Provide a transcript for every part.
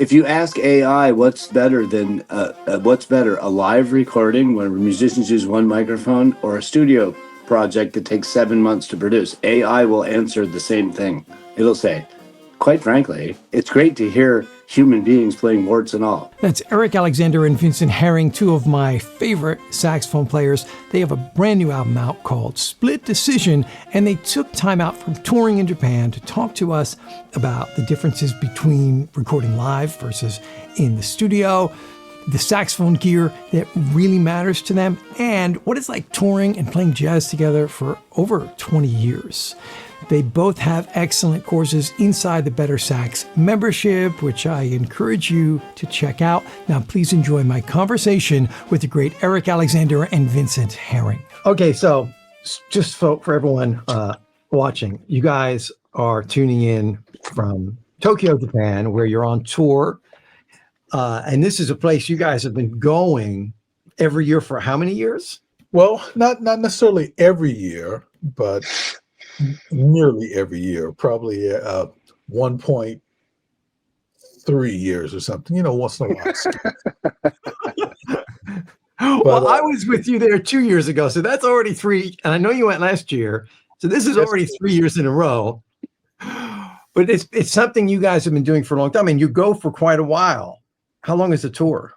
If you ask AI what's better, a live recording where musicians use one microphone or a studio project that takes 7 months to produce, AI will answer the same thing. It'll say, quite frankly, it's great to hear human beings playing warts and all. That's Eric Alexander and Vincent Herring, two of my favorite saxophone players. They have a brand new album out called Split Decision, and they took time out from touring in Japan to talk to us about the differences between recording live versus in the studio, the saxophone gear that really matters to them, and what it's like touring and playing jazz together for over 20 years. They both have excellent courses inside the Better Sax membership, which I encourage you to check out. Now, please enjoy my conversation with the great Eric Alexander and Vincent Herring. Okay, so just for everyone watching, you guys are tuning in from Tokyo, Japan, where you're on tour. And this is a place you guys have been going every year for how many years? Well, not necessarily every year, but nearly every year, probably 1.3 years or something, once in a while. Well, I was with you there 2 years ago, so that's already three. And I know you went last year, so this is already 3 years in a row. But it's something you guys have been doing for a long time, and you go for quite a while. How long is the tour?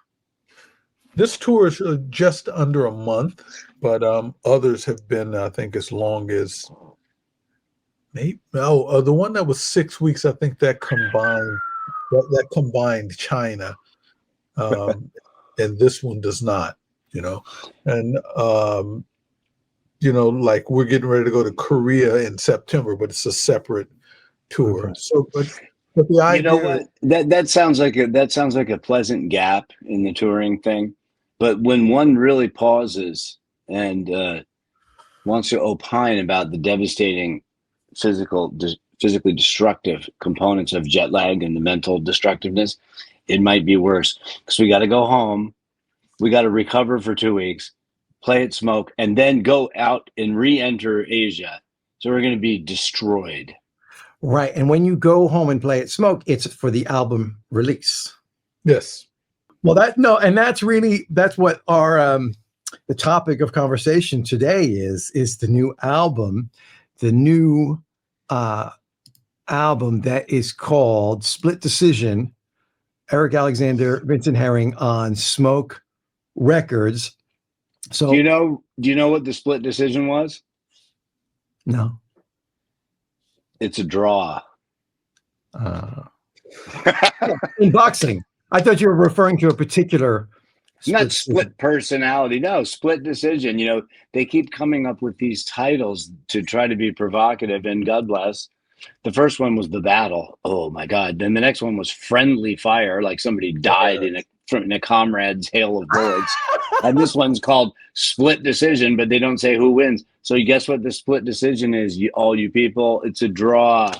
This tour is just under a month, but others have been, I think, as long as maybe. Oh, the one that was 6 weeks, I think that combined China, and this one does not. And like we're getting ready to go to Korea in September, but it's a separate tour. Okay. So, but the idea, You know what? That sounds like a pleasant gap in the touring thing. But when one really pauses and wants to opine about the devastating physically destructive components of jet lag and the mental destructiveness, it might be worse because we got to go home, we got to recover for 2 weeks, play at Smoke, and then go out and re-enter Asia. So we're going to be destroyed. Right. And when you go home and play at Smoke, it's for the album release. yes. Well, that's what our the topic of conversation today is the new album, album that is called Split Decision. Eric Alexander, Vincent Herring on Smoke Records. So Do you know what the Split Decision was? No. It's a draw. In boxing. I thought you were referring to a particular Not split personality. No, split decision. They keep coming up with these titles to try to be provocative, and God bless. The first one was The Battle. Oh my God. Then the next one was Friendly Fire, like somebody died in a comrade's hail of bullets. And this one's called Split Decision, but they don't say who wins. So you guess what the split decision is, all you people? It's a draw.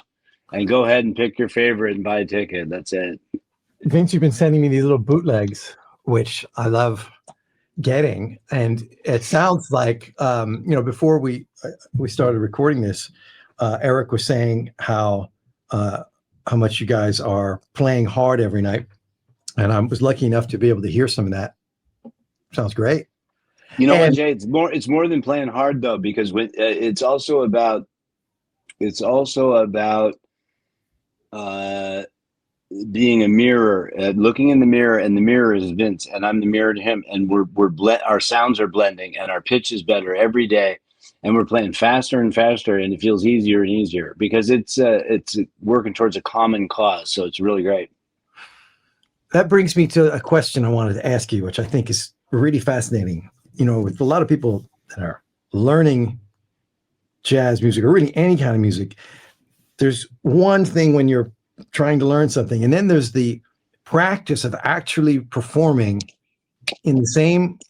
And go ahead and pick your favorite and buy a ticket. That's it. Vince, you've been sending me these little bootlegs, which I love getting. And it sounds like, before we started recording this, Eric was saying how much you guys are playing hard every night. And I was lucky enough to be able to hear some of that. Sounds great. You know what, Jay? It's more than playing hard though, because it's also about being a mirror, looking in the mirror, and the mirror is Vince, and I'm the mirror to him, and our sounds are blending, and our pitch is better every day, and we're playing faster and faster, and it feels easier and easier because it's working towards a common cause. So it's really great. That brings me to a question I wanted to ask you, which I think is really fascinating. With a lot of people that are learning jazz music or really any kind of music, there's one thing when you're trying to learn something, and then there's the practice of actually performing in the same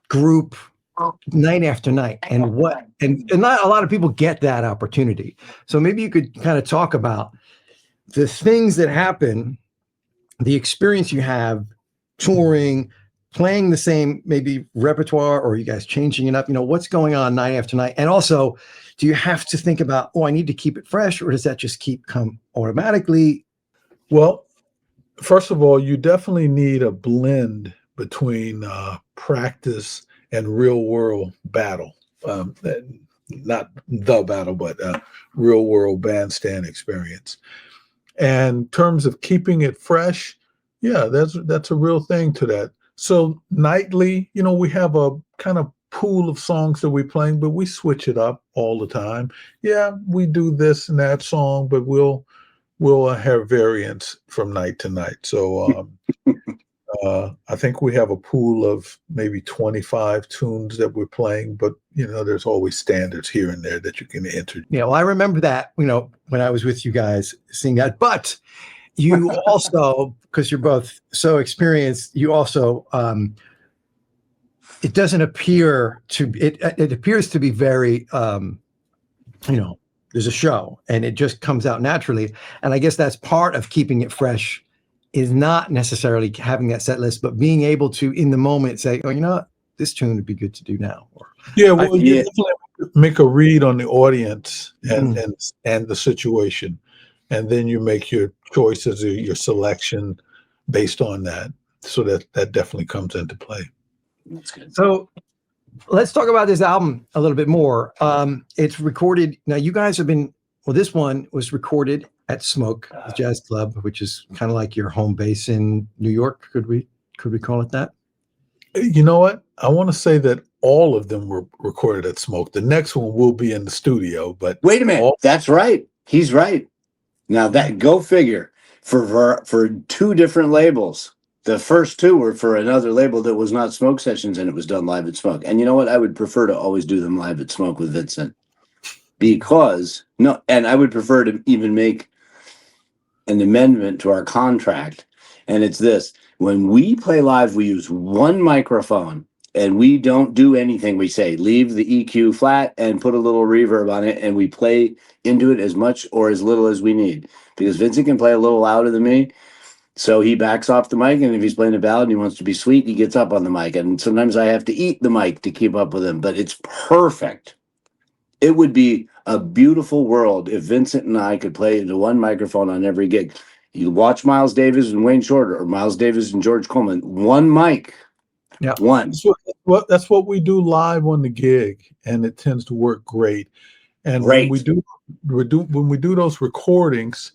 group night after night, and not a lot of people get that opportunity. So maybe you could kind of talk about the things that happen, the experience you have touring, playing the same maybe repertoire, or you guys changing it up, what's going on night after night. And also, do you have to think about, I need to keep it fresh, or does that just come automatically? Well, First of all, you definitely need a blend between practice and real world battle. Not the battle, but real world bandstand experience. And in terms of keeping it fresh, yeah, that's a real thing to that. So nightly, we have a kind of pool of songs that we playing, but we switch it up all the time. Yeah, we do this and that song, but we'll have variants from night to night. So I think we have a pool of maybe 25 tunes that we're playing, but there's always standards here and there that you can enter. Yeah, well, I remember that, when I was with you guys seeing that. But you also, because you're both so experienced, you also, it doesn't appear to, it appears to be very, there's a show and it just comes out naturally. And I guess that's part of keeping it fresh, is not necessarily having that set list, but being able to, in the moment, say, oh, you know what, this tune would be good to do now. Or, yeah, well, you definitely make a read on the audience and the situation, and then you make your choices or your selection based on that. So that definitely comes into play. That's good. So let's talk about this album a little bit more. It's recorded. Now, you guys have been, this one was recorded at Smoke, the Jazz Club, which is kind of like your home base in New York. Could we call it that? You know what? I want to say that all of them were recorded at Smoke. The next one will be in the studio, but wait a minute. That's right. He's right. Now that go figure for two different labels. The first two were for another label that was not Smoke Sessions, and it was done live at Smoke. And you know what? I would prefer to always do them live at Smoke with Vincent, and I would prefer to even make an amendment to our contract. And it's this: when we play live, we use one microphone and we don't do anything. We say, leave the EQ flat and put a little reverb on it. And we play into it as much or as little as we need, because Vincent can play a little louder than me. So he backs off the mic, and if he's playing a ballad and he wants to be sweet, he gets up on the mic. And sometimes I have to eat the mic to keep up with him, but it's perfect. It would be a beautiful world if Vincent and I could play into one microphone on every gig. You watch Miles Davis and Wayne Shorter, or Miles Davis and George Coleman, one mic. Yeah. One. That's what we do live on the gig, and it tends to work great. And when we do those recordings,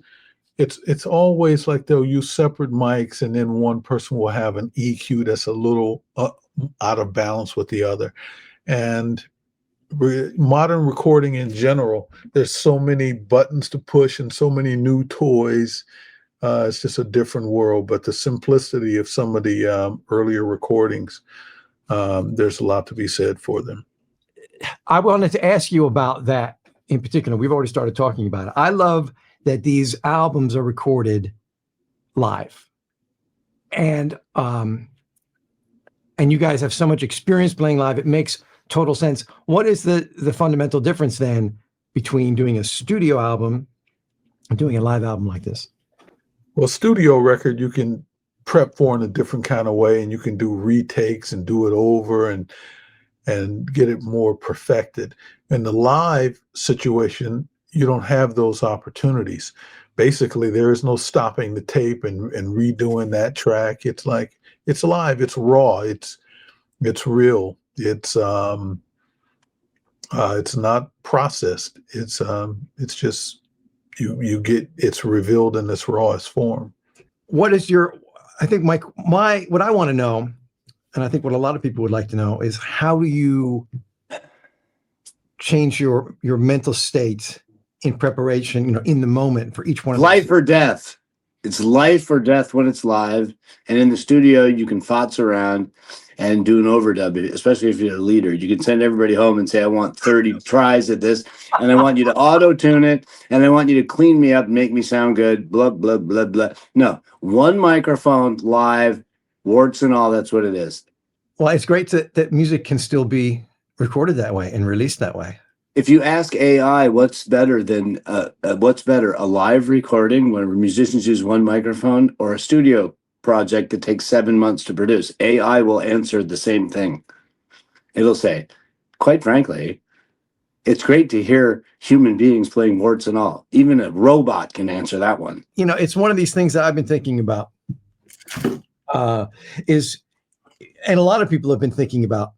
it's always like they'll use separate mics, and then one person will have an EQ that's a little out of balance with the other. And modern recording in general, there's so many buttons to push and so many new toys. It's just a different world. But the simplicity of some of the earlier recordings, there's a lot to be said for them. I wanted to ask you about that in particular. We've already started talking about it. I love that these albums are recorded live, and you guys have so much experience playing live. It makes total sense. What is the fundamental difference then between doing a studio album and doing a live album like this? Well, studio record, you can prep for in a different kind of way, and you can do retakes and do it over and get it more perfected. In the live situation, you don't have those opportunities. Basically, there is no stopping the tape and redoing that track. It's like, it's live, it's raw, it's real. It's not processed. It's just you get, it's revealed in this rawest form. What is I think what I want to know, and I think what a lot of people would like to know, is how do you change your mental state in preparation, in the moment for each one of life or death. It's life or death when it's live. And in the studio, you can futz around and do an overdub, especially if you're a leader. You can send everybody home and say, I want 30 tries at this, and I want you to auto-tune it, and I want you to clean me up and make me sound good, blah, blah, blah, blah. No, one microphone, live, warts and all, that's what it is. Well, it's great that music can still be recorded that way and released that way. If you ask AI what's better, a live recording where musicians use one microphone or a studio project that takes 7 months to produce, AI will answer the same thing. It'll say, quite frankly, it's great to hear human beings playing warts and all. Even a robot can answer that one. It's one of these things that I've been thinking about uh, is, and a lot of people have been thinking about,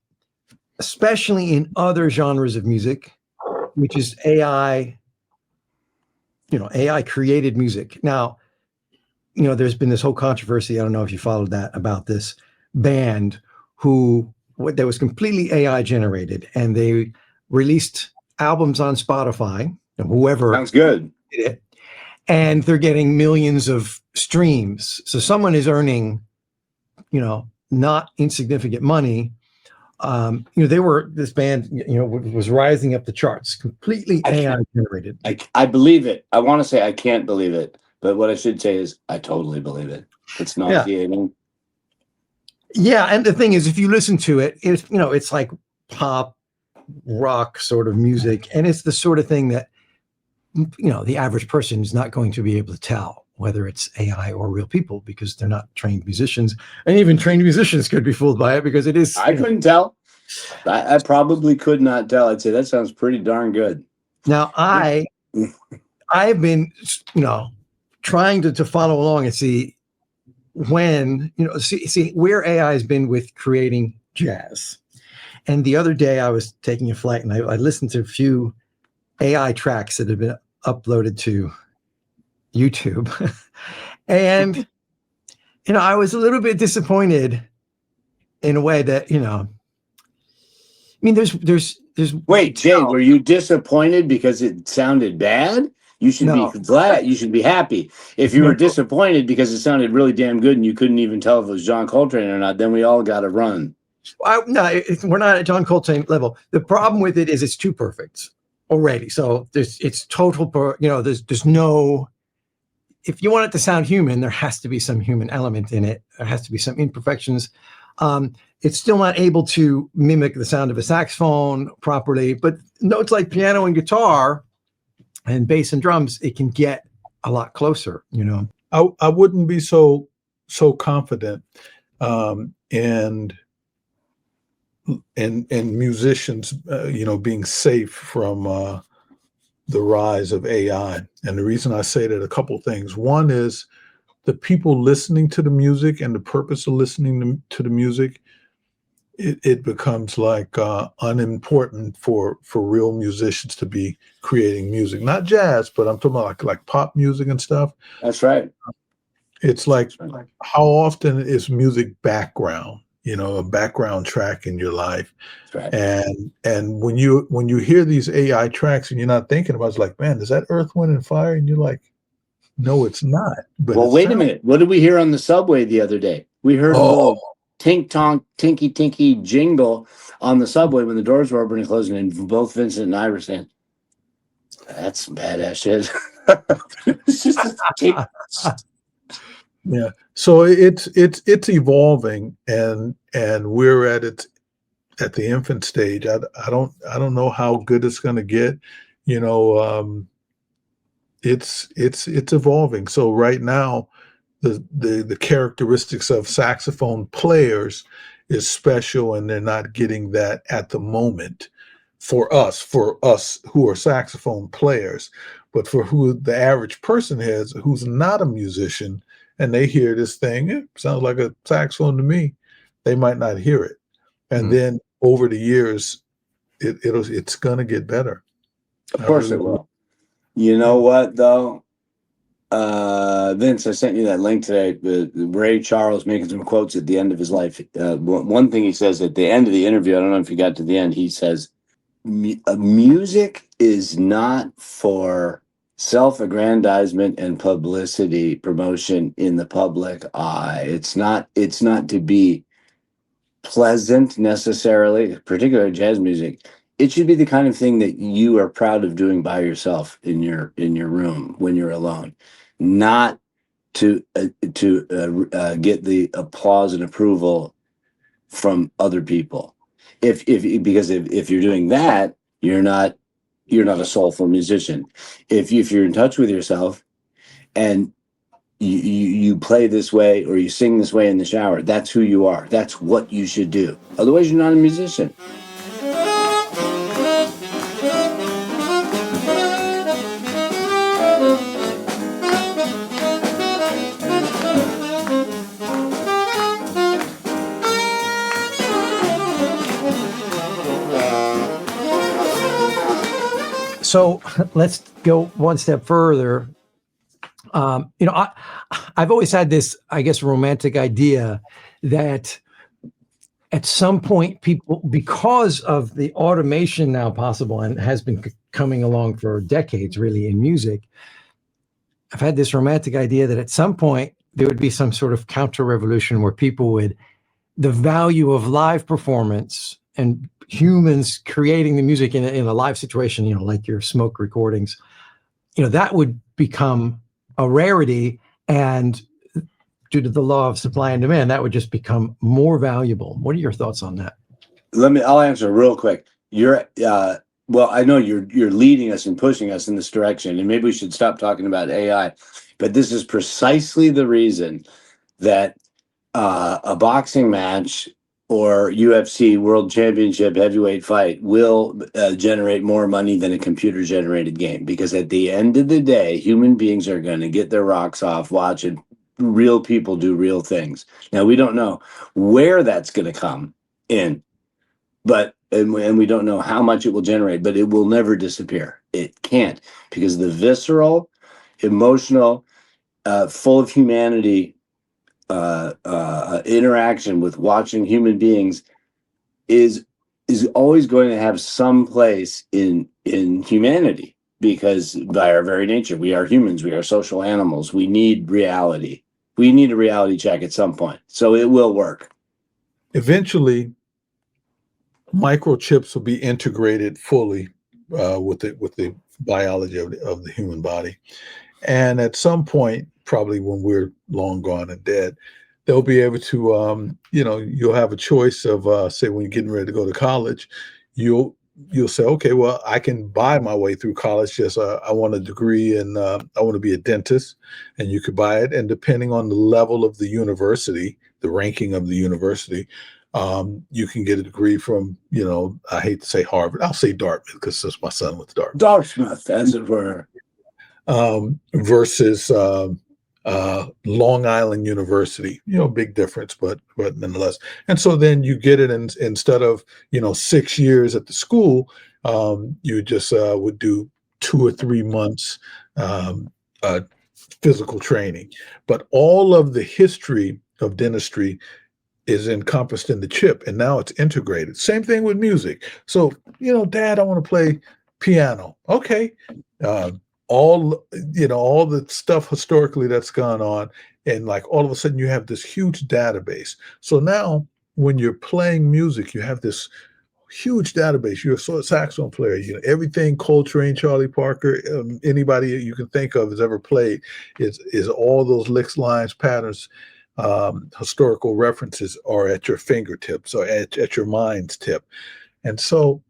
especially in other genres of music, which is AI, AI created music. Now, there's been this whole controversy. I don't know if you followed that, about this band that was completely AI generated, and they released albums on Spotify, whoever Sounds good. did it, and they're getting millions of streams. So someone is earning, not insignificant money. This band, was rising up the charts, completely AI generated. I believe it. I want to say I can't believe it, but what I should say is I totally believe it. It's nauseating. Yeah, and the thing is, if you listen to it, it's like pop rock sort of music, and it's the sort of thing that the average person is not going to be able to tell whether it's AI or real people, because they're not trained musicians, and even trained musicians could be fooled by it, because it is. I couldn't tell. I probably could not tell. I'd say that sounds pretty darn good. Now I've been trying to follow along and see when see where AI has been with creating jazz. And the other day I was taking a flight, and I listened to a few AI tracks that have been uploaded to YouTube. And I was a little bit disappointed in a way that I mean, there's Wait, Jay, were you disappointed because it sounded bad? You should be glad. You should be happy. If you were disappointed because it sounded really damn good and you couldn't even tell if it was John Coltrane or not, then we all got to run. No, we're not at John Coltrane level. The problem with it is it's too perfect already. So it's total. There's no. If you want it to sound human, there has to be some human element in it. There has to be some imperfections. It's still not able to mimic the sound of a saxophone properly, but notes like piano and guitar and bass and drums, it can get a lot closer. I wouldn't be so confident in musicians, being safe from the rise of AI. And the reason I say that, a couple things. One is the people listening to the music and the purpose of listening to the music. It becomes like unimportant for real musicians to be creating music, not jazz, but I'm talking about like pop music and stuff. That's right. It's like, how often is music background? A background track in your life. That's right. And when you hear these AI tracks and you're not thinking about it, it's like, man, is that Earth, Wind and Fire? And you're like, no, it's not. But well, wait a minute. What did we hear on the subway the other day? We heard a little tink-tonk, tinky-tinky jingle on the subway when the doors were opening and closing, and both Vincent and I were saying, that's some badass shit. It's just yeah. So it's evolving, and we're at the infant stage. I don't know how good it's going to get. It's evolving. So right now, the characteristics of saxophone players is special, and they're not getting that at the moment for us who are saxophone players. But for who the average person is, who's not a musician, and they hear this thing, it sounds like a saxophone to me, they might not hear it. And then over the years, it's going to get better. Of course it will. You know what, though? Vince, I sent you that link today. Ray Charles making some quotes at the end of his life. One thing he says at the end of the interview, I don't know if you got to the end, he says, music is not for self-aggrandizement and publicity promotion in the public eye. It's not to be pleasant necessarily, particularly jazz music. It should be the kind of thing that you are proud of doing by yourself in your room when you're alone, not to get the applause and approval from other people. Because if you're doing that, you're not a soulful musician. If you're in touch with yourself and you play this way or you sing this way in the shower, that's who you are. That's what you should do. Otherwise, you're not a musician. So let's go one step further. I've always had this, I guess, romantic idea that at some point people, because of the automation now possible and has been coming along for decades really in music, I've had this romantic idea that at some point there would be some sort of counter revolution where people would, the value of live performance and humans creating the music in a live situation, like your smoke recordings, that would become a rarity, and due to the law of supply and demand, that would just become more valuable. What are your thoughts on that? I'll answer real quick. Well, I know you're leading us and pushing us in this direction, and maybe we should stop talking about AI, but this is precisely the reason that a boxing match or UFC World Championship heavyweight fight will generate more money than a computer generated game, because at the end of the day, human beings are going to get their rocks off watching real people do real things. Now, we don't know where that's going to come in, but and we don't know how much it will generate, but it will never disappear. It can't, because the visceral, emotional, full of humanity interaction with watching human beings is always going to have some place in humanity, because by our very nature, we are humans, we are social animals, we need reality. We need a reality check at some point, so it will work. Eventually, microchips will be integrated fully with the biology of the human body, and at some point, probably when we're long gone and dead, they'll be able to, you'll have a choice of, say, when you're getting ready to go to college, you'll say, okay, well, I can buy my way through college. Just I want a degree and I want to be a dentist, and you could buy it. And depending on the level of the university, the ranking of the university, you can get a degree from, I hate to say Harvard, I'll say Dartmouth because since my son went to Dartmouth. Dartmouth, as it were. Versus Long Island University, big difference, but nonetheless. And so then you get it instead of 6 years at the school, you just would do 2 or 3 months physical training. But all of the history of dentistry is encompassed in the chip, and now it's integrated. Same thing with music. So, Dad, I want to play piano. Okay. All the stuff historically that's gone on, and like all of a sudden you have this huge database. So now when you're playing music, you have this huge database. You're a saxophone player, everything Coltrane, Charlie Parker, anybody you can think of has ever played is all those licks, lines, patterns, historical references are at your fingertips or at your mind's tip. And so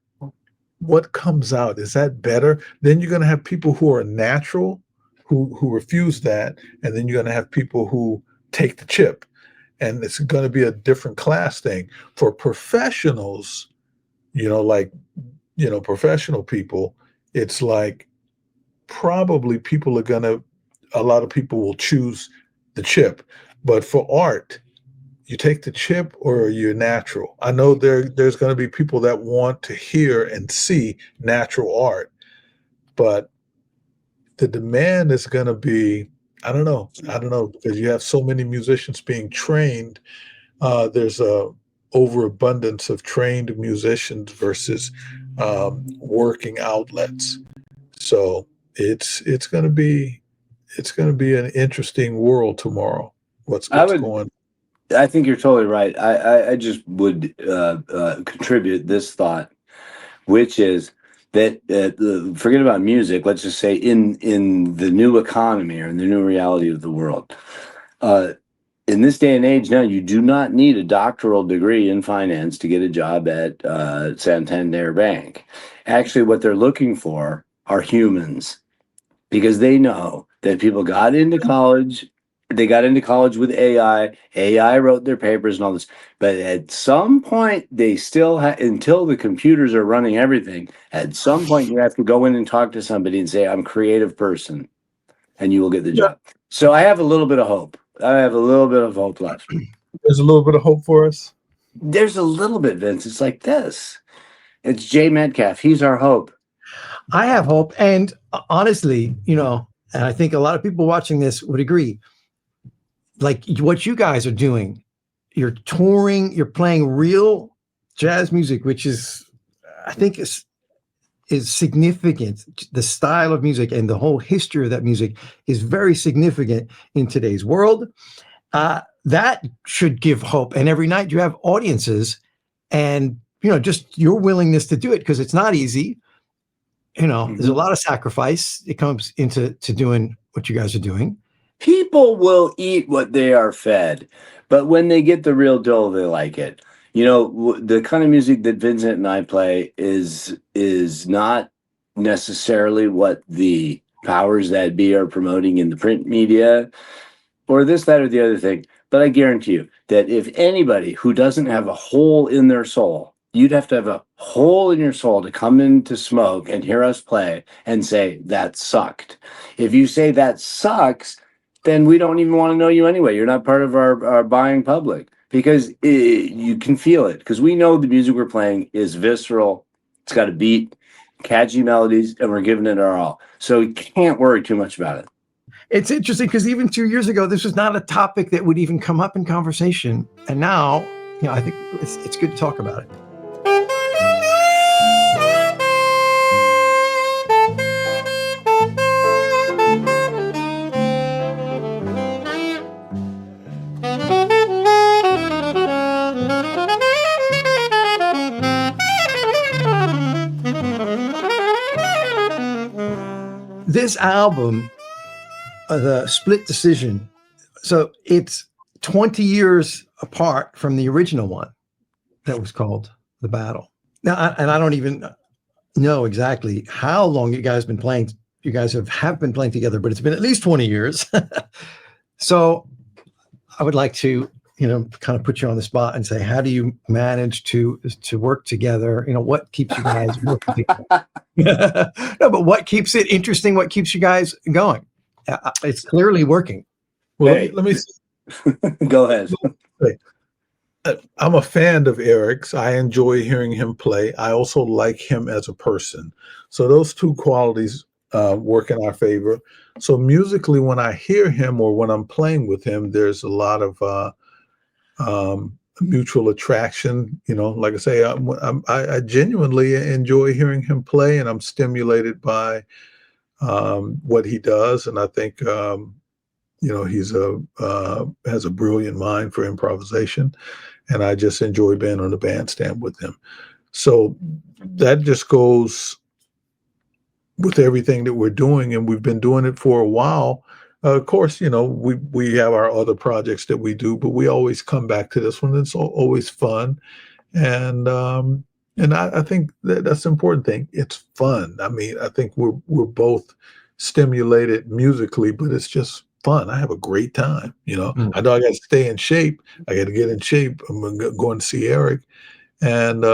what comes out, is that better? Then you're going to have people who are natural, who refuse that, and then you're going to have people who take the chip, and it's going to be a different class thing. For professionals, professional people, it's like probably a lot of people will choose the chip. But for art, you take the chip or you're natural. I know there's going to be people that want to hear and see natural art, but the demand is going to be, I don't know, because you have so many musicians being trained. There's a overabundance of trained musicians versus working outlets. So it's going to be an interesting world tomorrow. What's going? I think you're totally right. I just would contribute this thought, which is that forget about music. Let's just say in the new economy or in the new reality of the world, in this day and age now, you do not need a doctoral degree in finance to get a job at Santander Bank. Actually, what they're looking for are humans, because they know that people got into college. They got into college with AI. AI wrote their papers and all this. But at some point, they still until the computers are running everything, at some point you have to go in and talk to somebody and say, I'm a creative person, and you will get the job. So I have a little bit of hope. I have a little bit of hope left. There's a little bit of hope for us. There's a little bit, Vince. It's like this. It's Jay Metcalf. He's our hope. I have hope. And honestly, and I think a lot of people watching this would agree, like what you guys are doing, you're touring, you're playing real jazz music, which is, I think is significant. The style of music and the whole history of that music is very significant in today's world. That should give hope. And every night you have audiences and, just your willingness to do it, because it's not easy. There's a lot of sacrifice. It comes into doing what you guys are doing. People will eat what they are fed, but when they get the real deal, they like it. The kind of music that Vincent and I play is not necessarily what the powers that be are promoting in the print media or this, that, or the other thing. But I guarantee you that if anybody who doesn't have a hole in their soul, you'd have to have a hole in your soul to come in to Smoke and hear us play and say, that sucked. If you say that sucks, then we don't even want to know you anyway. You're not part of our buying public, because you can feel it. Because we know the music we're playing is visceral. It's got a beat, catchy melodies, and we're giving it our all. So you can't worry too much about it. It's interesting because even 2 years ago, this was not a topic that would even come up in conversation. And now, I think it's good to talk about it. This album, the Split Decision, so it's 20 years apart from the original one that was called The Battle. Now, and I don't even know exactly how long you guys have been playing. You guys have been playing together, but it's been at least 20 years. So I would like to, kind of put you on the spot and say, how do you manage to work together? What keeps you guys working together? No, but what keeps it interesting? What keeps you guys going? It's clearly working. Well, let me go ahead. I'm a fan of Eric's. I enjoy hearing him play. I also like him as a person. So those two qualities work in our favor. So musically, when I hear him or when I'm playing with him, there's a lot of mutual attraction. Like I say, I genuinely enjoy hearing him play, and I'm stimulated by what he does. And I think, he's has a brilliant mind for improvisation, and I just enjoy being on the bandstand with him. So that just goes with everything that we're doing, and we've been doing it for a while. Of course, we have our other projects that we do, but we always come back to this one. It's always fun. And I think that's the important thing. It's fun. I mean, I think we're both stimulated musically, but it's just fun. I have a great time. I know I got to stay in shape. I got to get in shape. I'm going to see Eric, and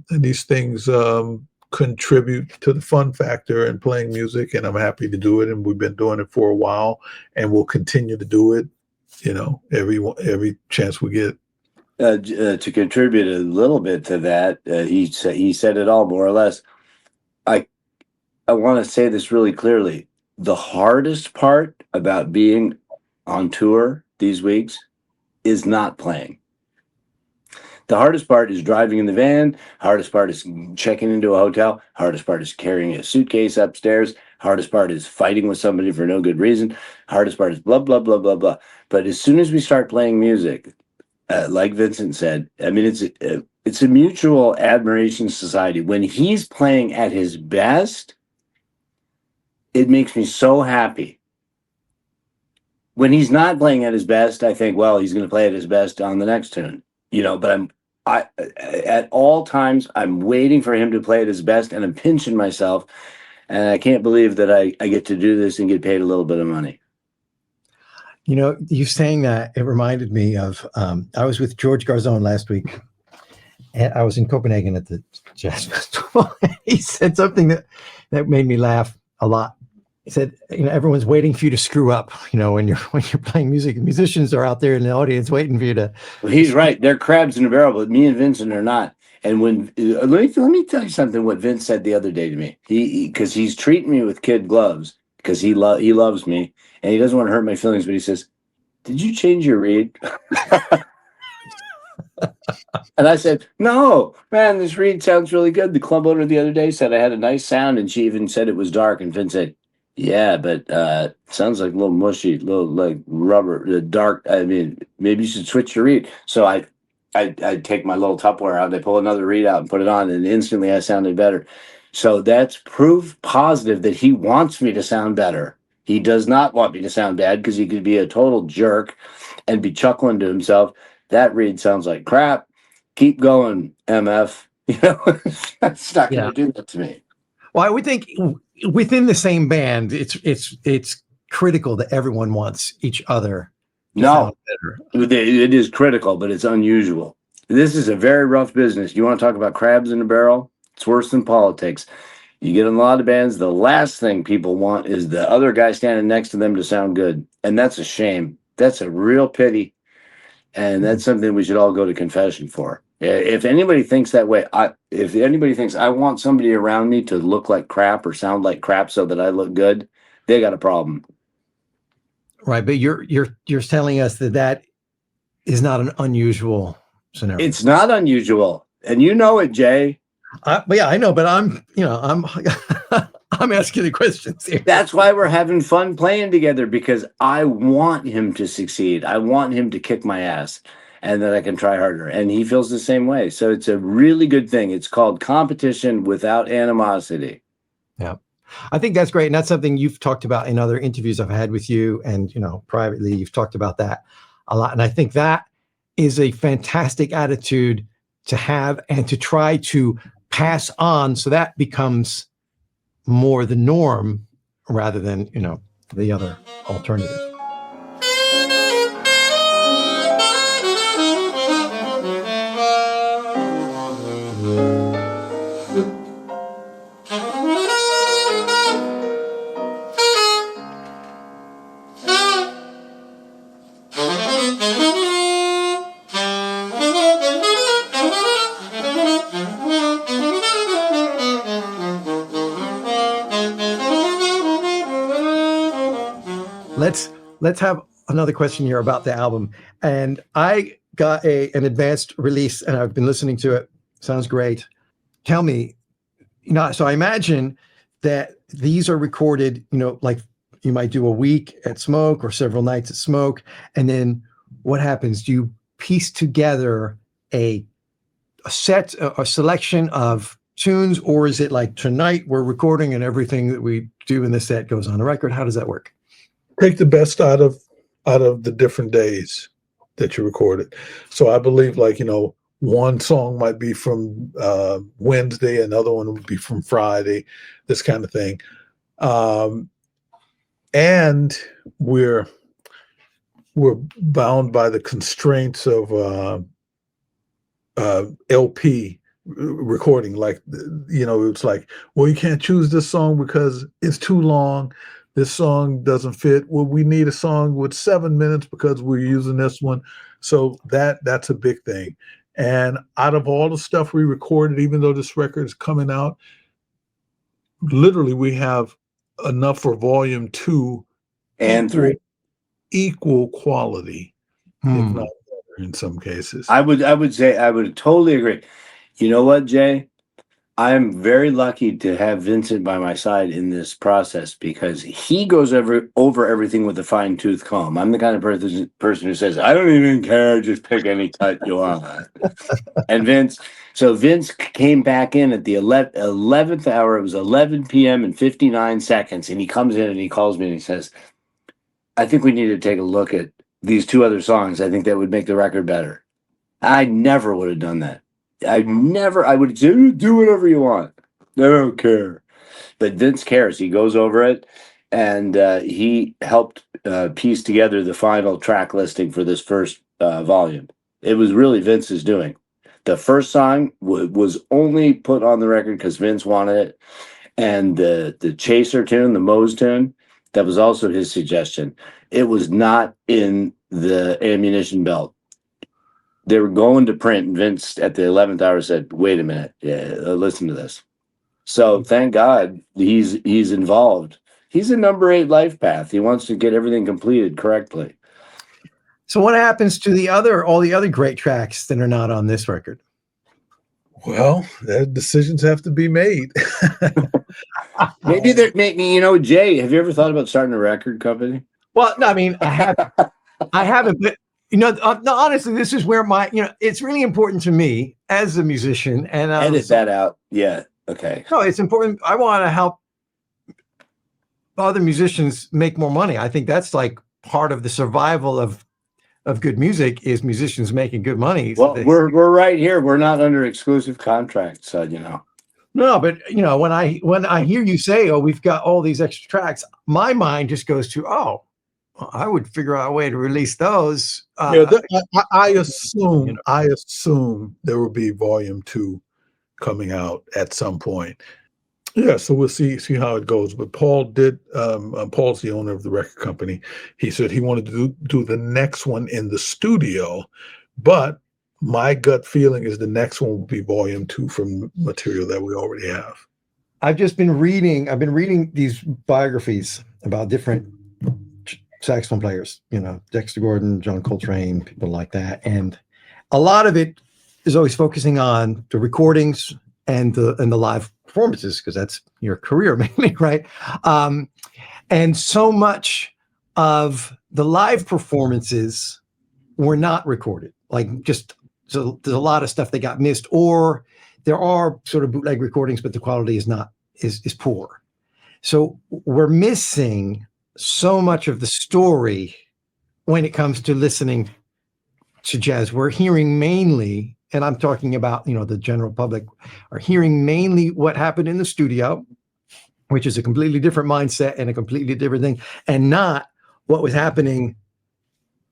these things contribute to the fun factor in playing music, and I'm happy to do it. And we've been doing it for a while, and we'll continue to do it. Every chance we get. To contribute a little bit to that, he said it all more or less. I want to say this really clearly. The hardest part about being on tour these weeks is not playing. The hardest part is driving in the van. Hardest part is checking into a hotel. Hardest part is carrying a suitcase upstairs. Hardest part is fighting with somebody for no good reason. Hardest part is blah, blah, blah, blah, blah. But as soon as we start playing music, like Vincent said, I mean, it's a mutual admiration society. When he's playing at his best, it makes me so happy. When he's not playing at his best, I think, well, he's going to play at his best on the next tune. But at all times, I'm waiting for him to play at his best, and I'm pinching myself. And I can't believe that I get to do this and get paid a little bit of money. You saying that, it reminded me of, I was with George Garzone last week, and I was in Copenhagen at the Jazz Festival. He said something that made me laugh a lot. He said, everyone's waiting for you to screw up, when you're playing music. Musicians are out there in the audience waiting for you to. Well, he's right. They're crabs in a barrel, but me and Vincent are not. And when let me tell you something. What Vince said the other day to me, because he's treating me with kid gloves because he loves me and he doesn't want to hurt my feelings. But he says, "Did you change your reed?" And I said, "No, man, this reed sounds really good." The club owner the other day said I had a nice sound, and she even said it was dark. And Vince said, "Yeah, but sounds like a little mushy, a little like rubber, dark. I mean, maybe you should switch your reed." So I take my little Tupperware out, I pull another reed out and put it on, and instantly I sounded better. So that's proof positive that he wants me to sound better. He does not want me to sound bad because he could be a total jerk and be chuckling to himself. That reed sounds like crap. Keep going, MF. You know, that's not going Yeah. to do that to me. Well, I would think within the same band, it's critical that everyone wants each other to sound better. It is critical, but it's unusual. This is a very rough business. You want to talk about crabs in a barrel? It's worse than politics. You get in a lot of bands, the last thing people want is the other guy standing next to them to sound good. And that's a shame. That's a real pity. And that's something we should all go to confession for. If anybody thinks that way, if anybody thinks I want somebody around me to look like crap or sound like crap so that I look good, they got a problem. Right, but you're telling us that is not an unusual scenario. It's not unusual, and you know it, Jay. But yeah, I know, but I'm I'm asking the questions here. That's why we're having fun playing together, because I want him to succeed. I want him to kick my ass and that I can try harder. And he feels the same way. So it's a really good thing. It's called competition without animosity. Yeah. I think that's great. And that's something you've talked about in other interviews I've had with you. And, privately, you've talked about that a lot. And I think that is a fantastic attitude to have and to try to pass on. So that becomes more the norm rather than, the other alternative. Let's have another question here about the album. And I got an advanced release and I've been listening to it. Sounds great. Tell me, so I imagine that these are recorded, like you might do a week at Smoke or several nights at Smoke. And then what happens? Do you piece together a set, a selection of tunes, or is it like tonight we're recording and everything that we do in the set goes on the record? How does that work? Take the best out of the different days that you recorded. So I believe, one song might be from Wednesday, another one would be from Friday, this kind of thing. And we're bound by the constraints of LP recording. It's like, well, you can't choose this song because it's too long. This song doesn't fit. Well, we need a song with 7 minutes because we're using this one. So that's a big thing. And out of all the stuff we recorded, even though this record is coming out, literally we have enough for volume 2 and 3. Equal quality, if not better in some cases. I would totally agree. You know what, Jay? I'm very lucky to have Vincent by my side in this process because he goes over everything with a fine-tooth comb. I'm the kind of person who says, I don't even care, just pick any cut you want. And Vince came back in at the 11th hour. It was 11 p.m. and 59 seconds. And he comes in and he calls me and he says, I think we need to take a look at these 2 other songs. I think that would make the record better. I never would have done that. I would say, do whatever you want. I don't care. But Vince cares. He goes over it, and he helped piece together the final track listing for this first volume. It was really Vince's doing. The first song was only put on the record because Vince wanted it. And the Chaser tune, the Mose tune, that was also his suggestion. It was not in the ammunition belt. they were going to print, and Vince at the 11th hour said, "Wait a minute, listen to this." So thank God he's involved. He's a number 8 life path. He wants to get everything completed correctly. So what happens to all the other great tracks that are not on this record? Well, decisions have to be made. Maybe Jay, have you ever thought about starting a record company? Well, no, I mean, I haven't, but no, honestly, this is where it's really important to me as a musician, and edit that out. Yeah. Okay. No, it's important. I want to help other musicians make more money. I think that's like part of the survival of good music is musicians making good money. Well, we're right here. We're not under exclusive contract, so No, but when I hear you say, "Oh, we've got all these extra tracks," my mind just goes to, "Oh, I would figure out a way to release those." I assume there will be volume 2 coming out at some point. Yeah, so we'll see how it goes. But Paul's the owner of the record company. He said he wanted to do the next one in the studio, but my gut feeling is the next one will be volume 2 from material that we already have. I've been reading these biographies about different saxophone players, Dexter Gordon, John Coltrane, people like that. And a lot of it is always focusing on the recordings and the live performances, because that's your career mainly, right? And so much of the live performances were not recorded. So there's a lot of stuff that got missed, or there are sort of bootleg recordings, but the quality is poor. So we're missing so much of the story when it comes to listening to jazz. We're hearing mainly, and I'm talking about, the general public are hearing mainly what happened in the studio, which is a completely different mindset and a completely different thing, and not what was happening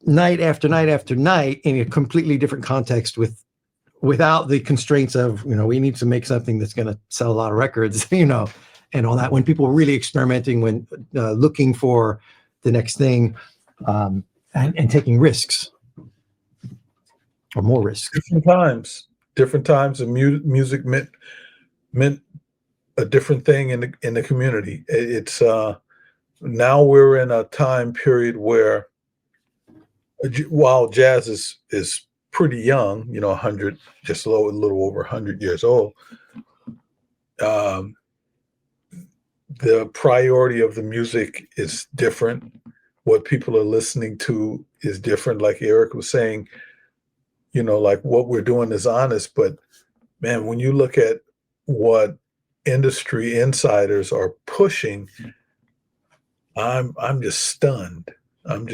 night after night after night in a completely different context without the constraints of, we need to make something that's going to sell a lot of records, and all that. When people were really experimenting, when looking for the next thing, and taking risks. Or more risks. Different times, and music meant a different thing in the community. It's now we're in a time period where, while jazz is pretty young, 100, just a little over 100 years old, the priority of the music is different. What people are listening to is different. Like Eric was saying, like what we're doing is honest, but man, when you look at what industry insiders are pushing, I'm just stunned. And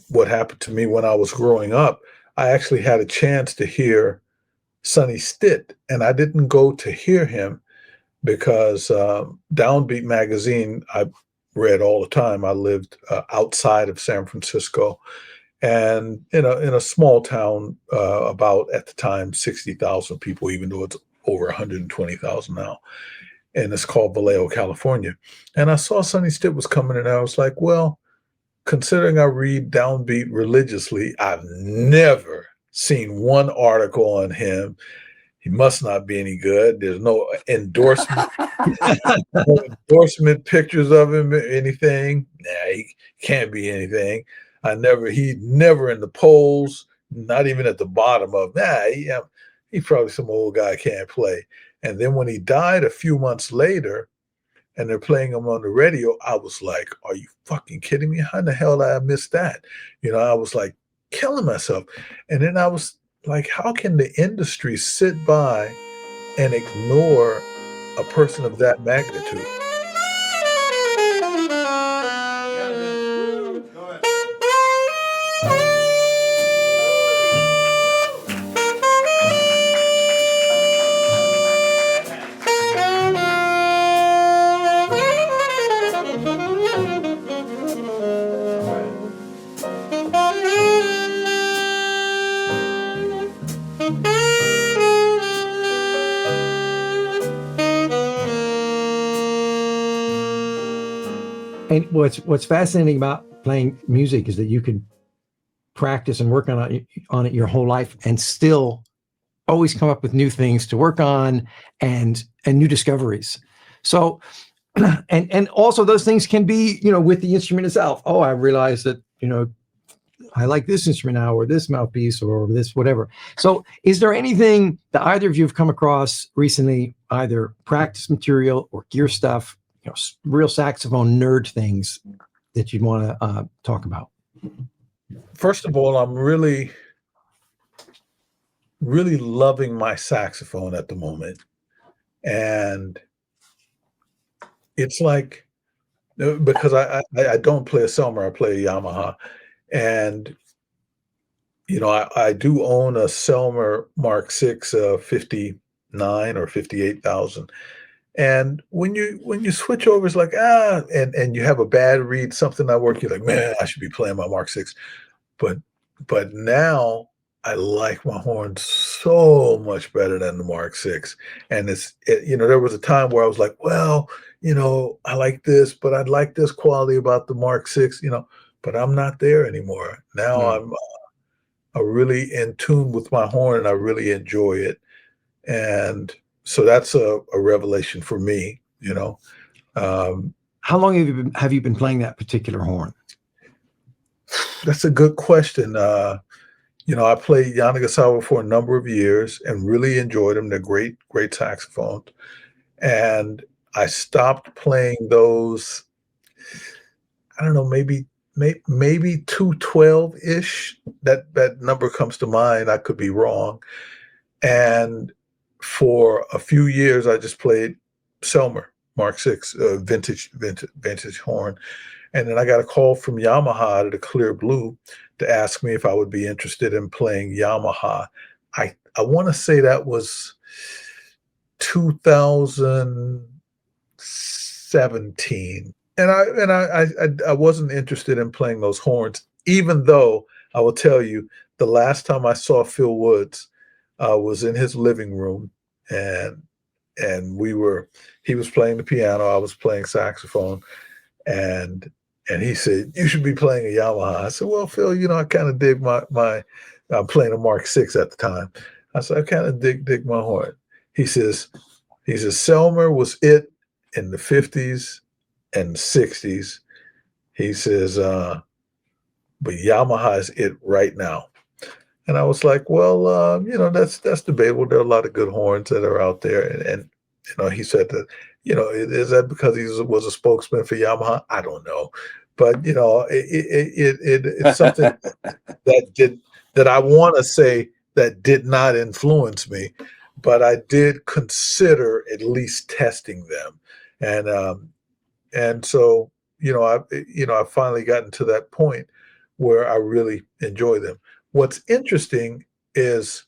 what happened to me when I was growing up, I actually had a chance to hear Sonny Stitt, and I didn't go to hear him because Downbeat magazine I read all the time. I lived outside of San Francisco, and in a small town, about at the time 60,000 people, even though it's over 120,000 now, and it's called Vallejo, California. And I saw Sonny Stitt was coming, and I was like, well, considering I read Downbeat religiously, I've never seen one article on him. He must not be any good. There's no endorsement, pictures of him, anything. Nah, he can't be anything. He never in the polls, not even at the bottom of, he's probably some old guy can't play. And then when he died a few months later, and they're playing him on the radio, I was like, are you fucking kidding me? How in the hell did I miss that? I was like killing myself. And then I was like, how can the industry sit by and ignore a person of that magnitude? And what's fascinating about playing music is that you can practice and work on it your whole life and still always come up with new things to work on and new discoveries. So, and also those things can be, with the instrument itself. Oh, I realized that, I like this instrument now, or this mouthpiece, or this whatever. So is there anything that either of you have come across recently, either practice material or gear stuff, real saxophone nerd things that you'd want to talk about? First of all, I'm really, really loving my saxophone at the moment. And it's like, because I don't play a Selmer, I play a Yamaha. And, I do own a Selmer Mark VI 59 or 58,000. And when you switch over, it's like, and you have a bad read, something not working, you're like, man, I should be playing my Mark VI. But now I like my horn so much better than the Mark VI. And there was a time where I was like, well, I like this, but I'd like this quality about the Mark VI, but I'm not there anymore. Now I'm really in tune with my horn and I really enjoy it. And so that's a revelation for me, How long have you been playing that particular horn? That's a good question. I played Yanagisawa for a number of years and really enjoyed them. They're great, great saxophones. And I stopped playing those, I don't know, maybe 212-ish. That number comes to mind. I could be wrong. And for a few years, I just played Selmer Mark VI, vintage horn. And then I got a call from Yamaha out of the clear blue to ask me if I would be interested in playing Yamaha. I want to say that was 2017. And I wasn't interested in playing those horns, even though I will tell you the last time I saw Phil Woods was in his living room, and he was playing the piano, I was playing saxophone, and he said, you should be playing a Yamaha. I said, well, Phil, I kind of dig I'm playing a Mark VI at the time. I said, I kind of dig my horn. He says, Selmer was it in the 50s and 60s. He says, but Yamaha is it right now. And I was like, well, that's debatable. There are a lot of good horns that are out there. And he said that, is that because he was a spokesman for Yamaha? I don't know. But, it's something that I want to say that did not influence me, but I did consider at least testing them. And so, I've finally gotten to that point where I really enjoy them. What's interesting is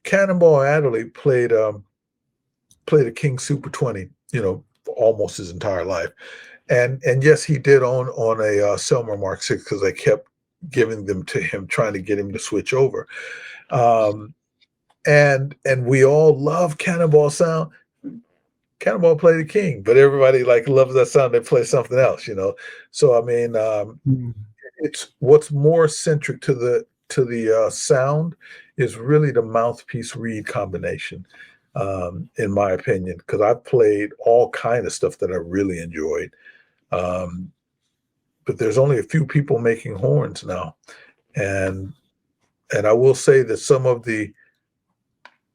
Cannonball Adderley played a King Super 20, almost his entire life. And yes, he did own a Selmer Mark VI because I kept giving them to him, trying to get him to switch over. And we all love Cannonball sound. Cannonball played the King, but everybody loves that sound. They play something else, So I mean, it's what's more centric to the sound is really the mouthpiece reed combination, in my opinion, because I've played all kind of stuff that I really enjoyed. But there's only a few people making horns now, and I will say that some of the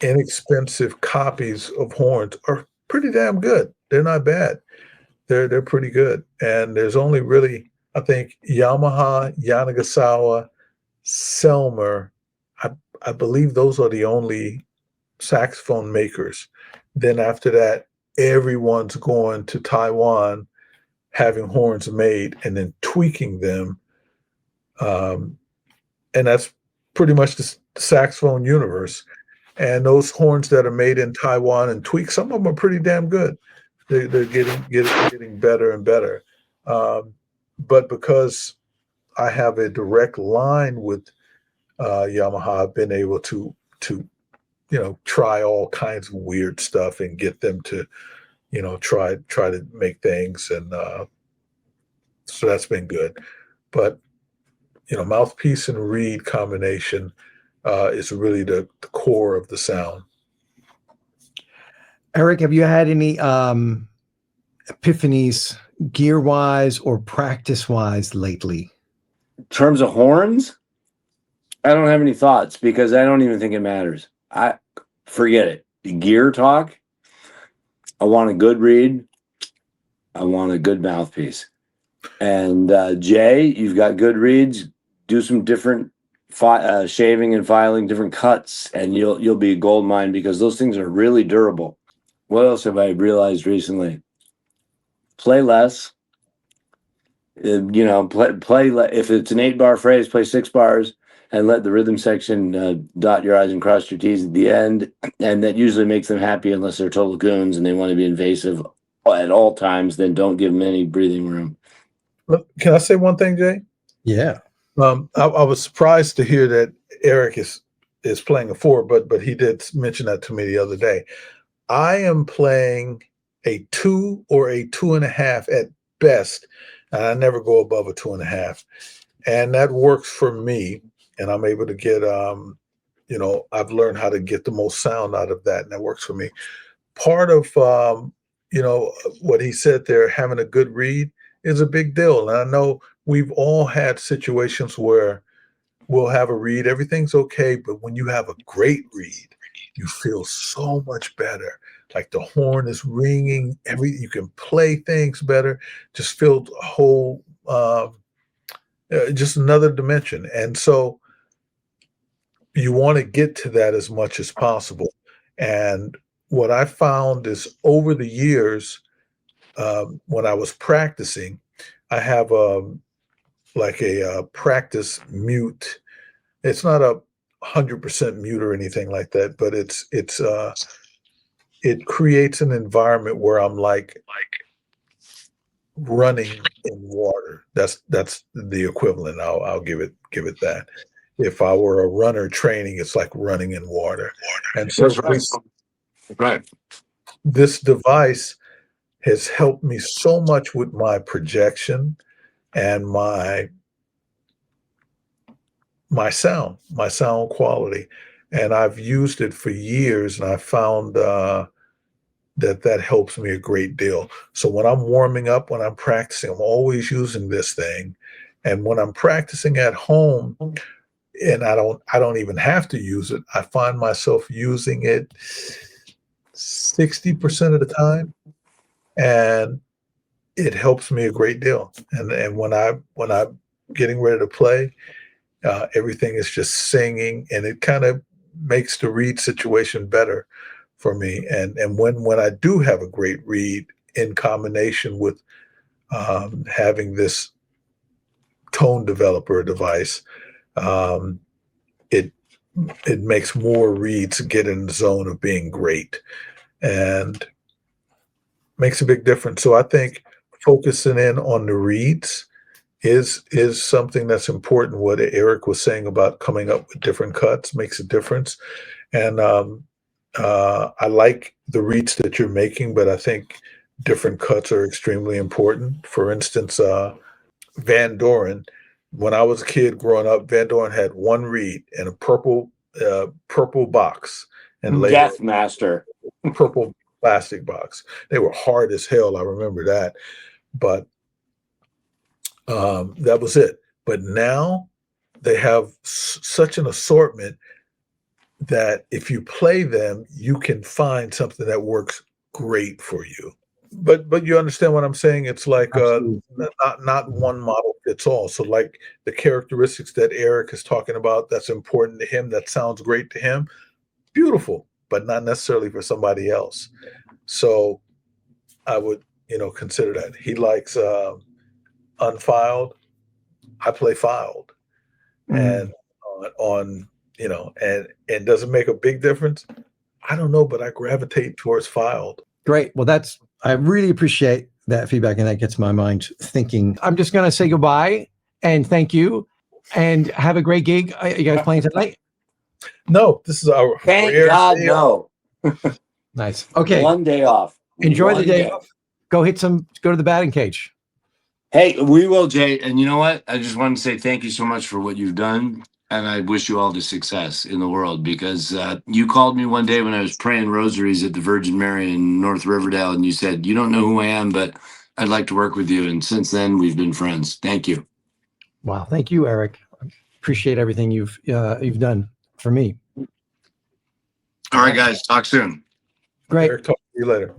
inexpensive copies of horns are pretty damn good. They're not bad. They're pretty good. And there's only really, I think, Yamaha, Yanagisawa, Selmer. I believe those are the only saxophone makers. Then after that, everyone's going to Taiwan, having horns made and then tweaking them. And that's pretty much the saxophone universe. And those horns that are made in Taiwan and tweaked, some of them are pretty damn good. They're getting better and better. But because I have a direct line with Yamaha, I've been able to try all kinds of weird stuff and get them to try to make things, and so that's been good. But mouthpiece and reed combination is really the core of the sound. Eric, have you had any epiphanies gear wise or practice wise lately? In terms of horns, I don't have any thoughts because I don't even think it matters. I forget it. The gear talk, I want a good reed. I want a good mouthpiece. And Jay, you've got good reeds. Do some different shaving and filing, different cuts, and you'll be a gold mine because those things are really durable. What else have I realized recently? Play less. Play if it's an 8-bar phrase, play 6 bars and let the rhythm section dot your I's and cross your T's at the end. And that usually makes them happy unless they're total goons and they want to be invasive at all times. Then don't give them any breathing room. Look, can I say one thing, Jay? Yeah. I was surprised to hear that Eric is playing a 4, but he did mention that to me the other day. I am playing a 2 or a 2.5 at best, and I never go above a 2.5, and that works for me. And I'm able to get, I've learned how to get the most sound out of that, and that works for me. Part of, what he said there, having a good read is a big deal. And I know we've all had situations where we'll have a read, everything's okay, but when you have a great read, you feel so much better. Like the horn is ringing, you can play things better, just feel a whole, just another dimension. And so you want to get to that as much as possible. And what I found is over the years, when I was practicing, I have a practice mute. It's not 100% mute or anything like that, but it creates an environment where I'm like running in water. That's the equivalent. I'll give it that. If I were a runner training, it's like running in water. And so Right. This device has helped me so much with my projection and my sound quality. And I've used it for years, and I found that helps me a great deal. So when I'm warming up, when I'm practicing, I'm always using this thing. And when I'm practicing at home, and I don't even have to use it, I find myself using it 60% of the time, and it helps me a great deal. And when I'm getting ready to play, everything is just singing, and it kind of makes the read situation better for me. And when I do have a great read in combination with having this tone developer device, it makes more reads get in the zone of being great, and makes a big difference. So I think focusing in on the reads is something that's important. What Eric was saying about coming up with different cuts makes a difference. And I like the reads that you're making, but I think different cuts are extremely important. For instance, Van Doren, when I was a kid growing up, Van Doren had one reed in a purple box, and later Death Master. purple plastic box. They were hard as hell. I remember that, but that was it. But now they have such an assortment that if you play them, you can find something that works great for you. But you understand what I'm saying? It's like not one model fits all. So like the characteristics that Eric is talking about, that's important to him, that sounds great to him, beautiful, but not necessarily for somebody else. So I would, consider that. He likes unfiled. I play filed. And on and does it make a big difference? I don't know, but I gravitate towards filed. Great. Well, I really appreciate that feedback, and that gets my mind thinking. I'm just going to say goodbye and thank you, and have a great gig. Are you guys playing tonight? No, this is our Thank God, no. Nice. Okay. One day off. Enjoy the day off. Go to the batting cage. Hey, we will, Jay. And you know what? I just wanted to say thank you so much for what you've done. And I wish you all the success in the world because you called me one day when I was praying rosaries at the Virgin Mary in North Riverdale. And you said, you don't know who I am, but I'd like to work with you. And since then, we've been friends. Thank you. Wow. Thank you, Eric. Appreciate everything you've done for me. All right, guys. Talk soon. Great. Eric, talk to you later.